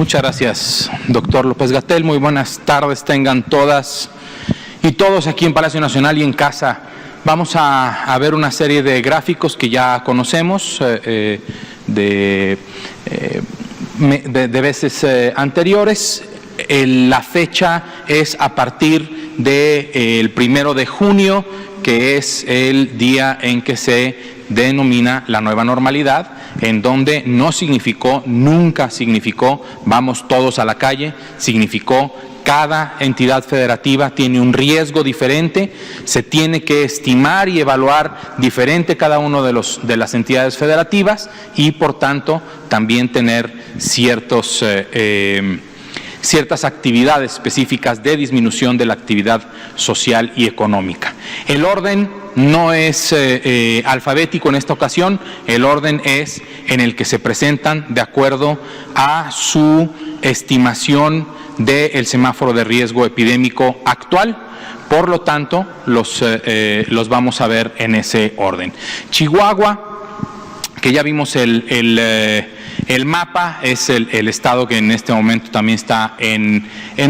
Muchas gracias, doctor López-Gatell. Muy buenas tardes tengan todas y todos aquí en Palacio Nacional y en casa. Vamos a ver una serie de gráficos que ya conocemos de veces anteriores. La fecha es a partir del 1 de junio, que es el día en que se denomina la nueva normalidad, en donde no significó, nunca significó, vamos todos a la calle, significó cada entidad federativa tiene un riesgo diferente, se tiene que estimar y evaluar diferente cada uno de las entidades federativas y por tanto también tener ciertas actividades específicas de disminución de la actividad social y económica. El orden no es alfabético en esta ocasión, el orden es en el que se presentan de acuerdo a su estimación del semáforo de riesgo epidémico actual. Por lo tanto, los vamos a ver en ese orden. Chihuahua, que ya vimos el mapa, es el estado que en este momento también está en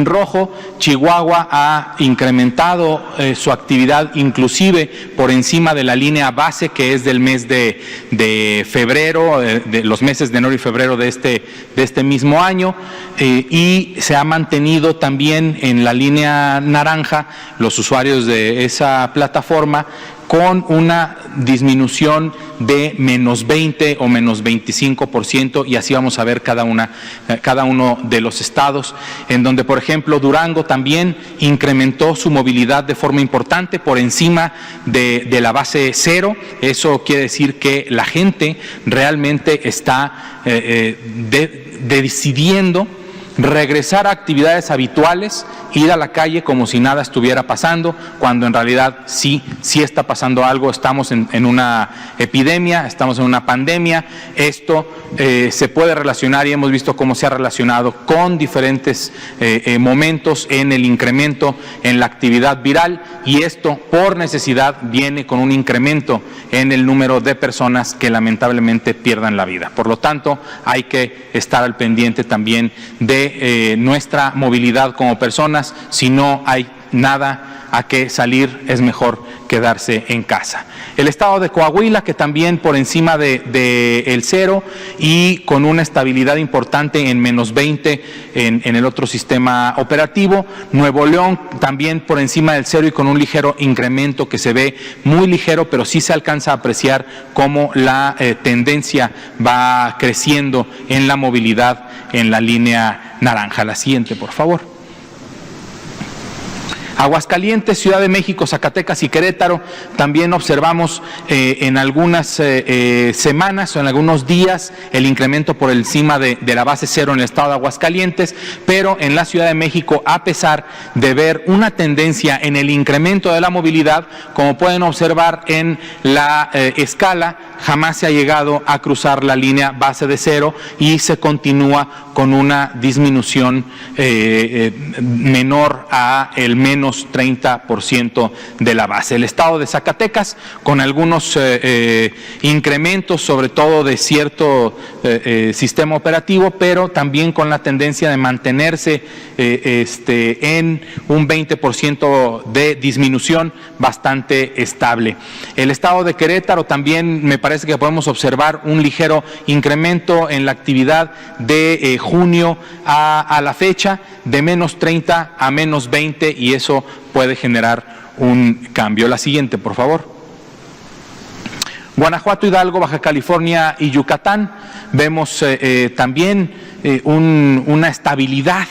rojo. Chihuahua ha incrementado su actividad inclusive por encima de la línea base, que es del mes de febrero, de los meses de enero y febrero de este mismo año, y se ha mantenido también en la línea naranja los usuarios de esa plataforma con una disminución de menos 20 o menos 25%, y así vamos a ver cada uno de los estados, en donde, por ejemplo, Durango también incrementó su movilidad de forma importante por encima de la base cero. Eso quiere decir que la gente realmente está decidiendo regresar a actividades habituales, ir a la calle como si nada estuviera pasando, cuando en realidad sí está pasando algo. Estamos en una epidemia, estamos en una pandemia. Esto se puede relacionar, y hemos visto cómo se ha relacionado con diferentes momentos en el incremento en la actividad viral, y esto por necesidad viene con un incremento en el número de personas que lamentablemente pierdan la vida. Por lo tanto, hay que estar al pendiente también de nuestra movilidad como personas. Si no hay nada a qué salir, es mejor quedarse en casa. El estado de Coahuila, que también por encima de el cero y con una estabilidad importante en menos 20 en el otro sistema operativo. Nuevo León también por encima del cero y con un ligero incremento que se ve muy ligero, pero sí se alcanza a apreciar cómo la tendencia va creciendo en la movilidad en la línea naranja. La siguiente, por favor. Aguascalientes, Ciudad de México, Zacatecas y Querétaro, también observamos en algunas semanas o en algunos días el incremento por encima de la base cero en el estado de Aguascalientes, pero en la Ciudad de México, a pesar de ver una tendencia en el incremento de la movilidad, como pueden observar en la escala, jamás se ha llegado a cruzar la línea base de cero y se continúa con una disminución menor a el menos 30% de la base. El estado de Zacatecas con algunos incrementos, sobre todo de cierto sistema operativo, pero también con la tendencia de mantenerse en un 20% de disminución bastante estable. El estado de Querétaro también me parece que podemos observar un ligero incremento en la actividad de junio a la fecha, de menos 30 a menos 20, y eso puede generar un cambio. La siguiente, por favor. Guanajuato, Hidalgo, Baja California y Yucatán, vemos también una estabilidad,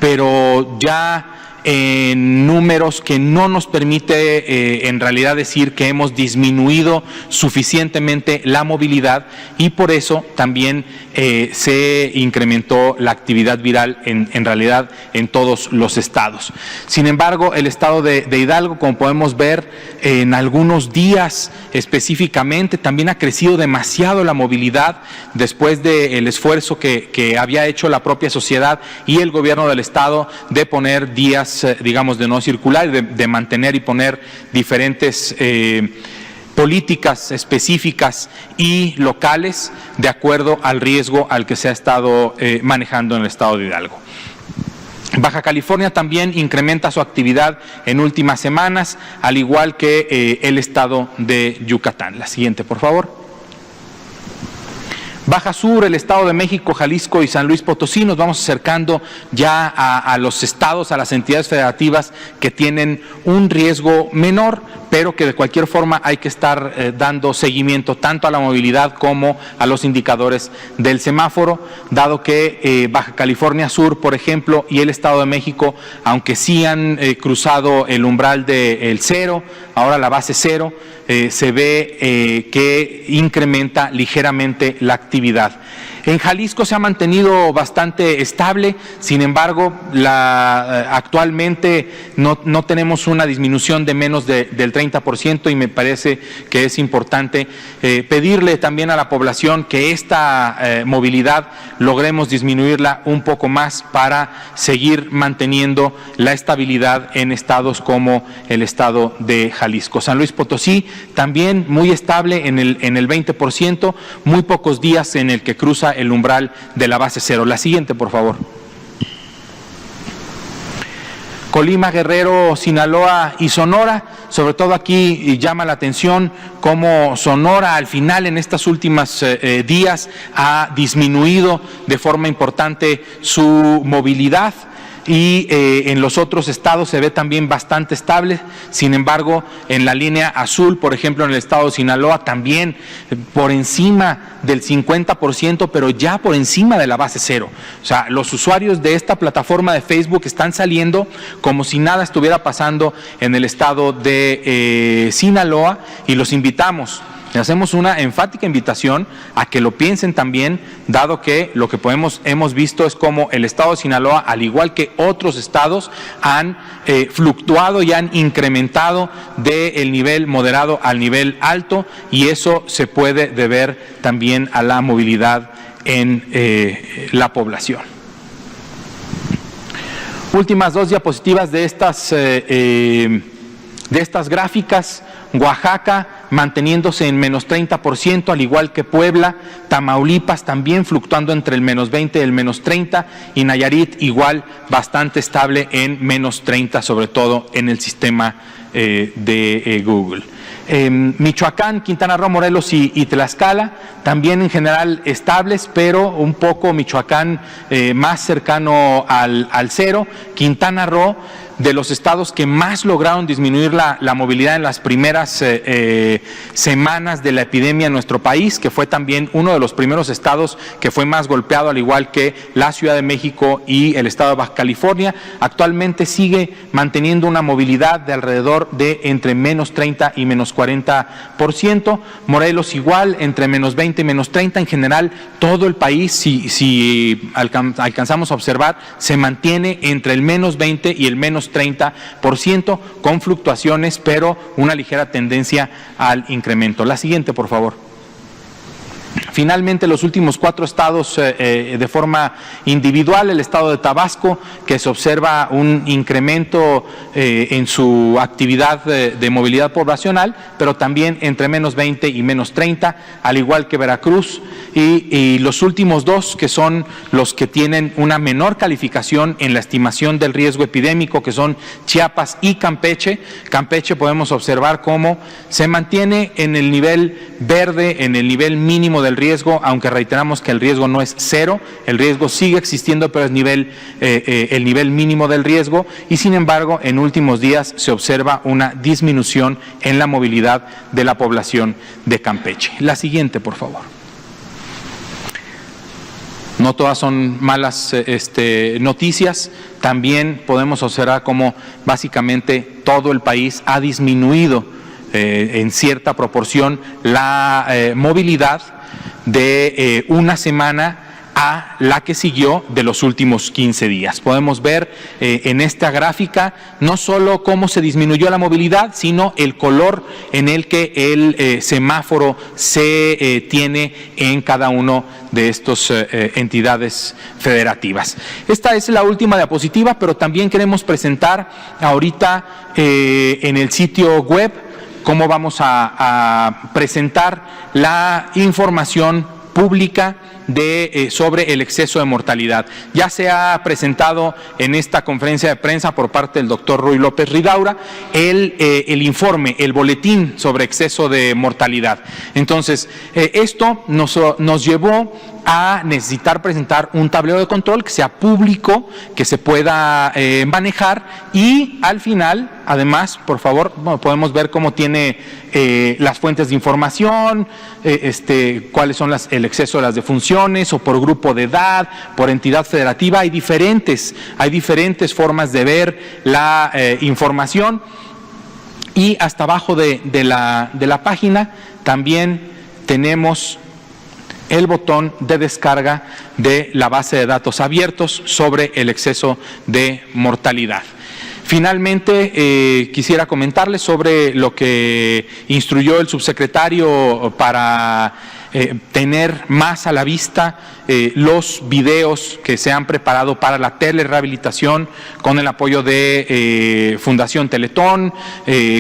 pero ya en números que no nos permite en realidad decir que hemos disminuido suficientemente la movilidad, y por eso también se incrementó la actividad viral en realidad en todos los estados. Sin embargo, el estado de Hidalgo, como podemos ver en algunos días específicamente, también ha crecido demasiado la movilidad después del esfuerzo que había hecho la propia sociedad y el gobierno del estado de poner días, digamos, de no circular, de mantener y poner diferentes políticas específicas y locales de acuerdo al riesgo al que se ha estado manejando en el estado de Hidalgo. Baja California también incrementa su actividad en últimas semanas, al igual que el estado de Yucatán. La siguiente, por favor. Baja Sur, el Estado de México, Jalisco y San Luis Potosí. Nos vamos acercando ya a los estados, a las entidades federativas que tienen un riesgo menor, pero que de cualquier forma hay que estar dando seguimiento tanto a la movilidad como a los indicadores del semáforo, dado que Baja California Sur, por ejemplo, y el Estado de México, aunque sí han cruzado el umbral del cero, ahora la base cero, se ve que incrementa ligeramente la actividad. En Jalisco se ha mantenido bastante estable, sin embargo, actualmente no tenemos una disminución de menos del 30% y me parece que es importante pedirle también a la población que esta movilidad logremos disminuirla un poco más para seguir manteniendo la estabilidad en estados como el estado de Jalisco. San Luis Potosí también muy estable en el 20%, muy pocos días en el que cruza el umbral de la base cero. La siguiente, por favor. Colima, Guerrero, Sinaloa y Sonora. Sobre todo aquí llama la atención cómo Sonora al final en estos últimos días ha disminuido de forma importante su movilidad. Y en los otros estados se ve también bastante estable. Sin embargo, en la línea azul, por ejemplo, en el estado de Sinaloa, también por encima del 50%, pero ya por encima de la base cero. O sea, los usuarios de esta plataforma de Facebook están saliendo como si nada estuviera pasando en el estado de Sinaloa, y los invitamos. Le hacemos una enfática invitación a que lo piensen también, dado que lo que hemos visto es cómo el estado de Sinaloa, al igual que otros estados, han fluctuado y han incrementado del nivel moderado al nivel alto, y eso se puede deber también a la movilidad en la población. Últimas dos diapositivas de estas gráficas. Oaxaca manteniéndose en menos 30%, al igual que Puebla. Tamaulipas también fluctuando entre el menos 20 y el menos 30, y Nayarit igual bastante estable en menos 30, sobre todo en el sistema de Google. Michoacán, Quintana Roo, Morelos y Tlaxcala también en general estables, pero un poco Michoacán más cercano al cero. Quintana Roo, de los estados que más lograron disminuir la movilidad en las primeras semanas de la epidemia en nuestro país, que fue también uno de los primeros estados que fue más golpeado, al igual que la Ciudad de México y el estado de Baja California. Actualmente sigue manteniendo una movilidad de alrededor de entre menos 30 y menos 40%. Morelos igual, entre menos 20 y menos 30. En general, todo el país, si alcanzamos a observar, se mantiene entre el menos 20 y el menos 30%, con fluctuaciones, pero una ligera tendencia al incremento. La siguiente, por favor. Finalmente, los últimos 4 estados de forma individual. El estado de Tabasco, que se observa un incremento en su actividad de movilidad poblacional, pero también entre menos 20 y menos 30, al igual que Veracruz. Y los últimos 2, que son los que tienen una menor calificación en la estimación del riesgo epidémico, que son Chiapas y Campeche. Campeche podemos observar cómo se mantiene en el nivel verde, en el nivel mínimo del riesgo, aunque reiteramos que el riesgo no es cero, el riesgo sigue existiendo, pero es el nivel mínimo del riesgo, y sin embargo en últimos días se observa una disminución en la movilidad de la población de Campeche. La siguiente, por favor. No todas son malas noticias. También podemos observar cómo básicamente todo el país ha disminuido en cierta proporción la movilidad de una semana a la que siguió de los últimos 15 días. Podemos ver en esta gráfica no solo cómo se disminuyó la movilidad, sino el color en el que el semáforo se tiene en cada uno de estas entidades federativas. Esta es la última diapositiva, pero también queremos presentar ahorita en el sitio web cómo vamos a presentar la información pública sobre el exceso de mortalidad. Ya se ha presentado en esta conferencia de prensa por parte del doctor Ruy López Ridaura el informe, el boletín sobre exceso de mortalidad. Entonces, esto nos llevó a necesitar presentar un tablero de control que sea público, que se pueda manejar, y al final, además, por favor, podemos ver cómo tiene las fuentes de información, cuáles son el exceso de las defunciones, o por grupo de edad, por entidad federativa. Hay diferentes formas de ver la información, y hasta abajo de la página también tenemos el botón de descarga de la base de datos abiertos sobre el exceso de mortalidad. Finalmente, quisiera comentarles sobre lo que instruyó el subsecretario para tener más a la vista los videos que se han preparado para la telerehabilitación, con el apoyo de Fundación Teletón,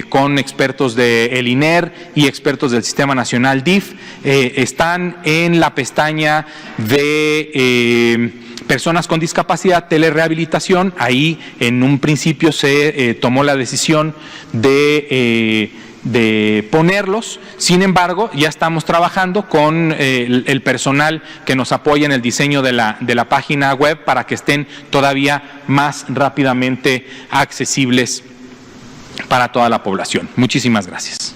con expertos del INER y expertos del Sistema Nacional DIF. Están en la pestaña de personas con discapacidad, telerehabilitación. Ahí en un principio se tomó la decisión de ponerlos. Sin embargo, ya estamos trabajando con el personal que nos apoya en el diseño de la página web para que estén todavía más rápidamente accesibles para toda la población. Muchísimas gracias.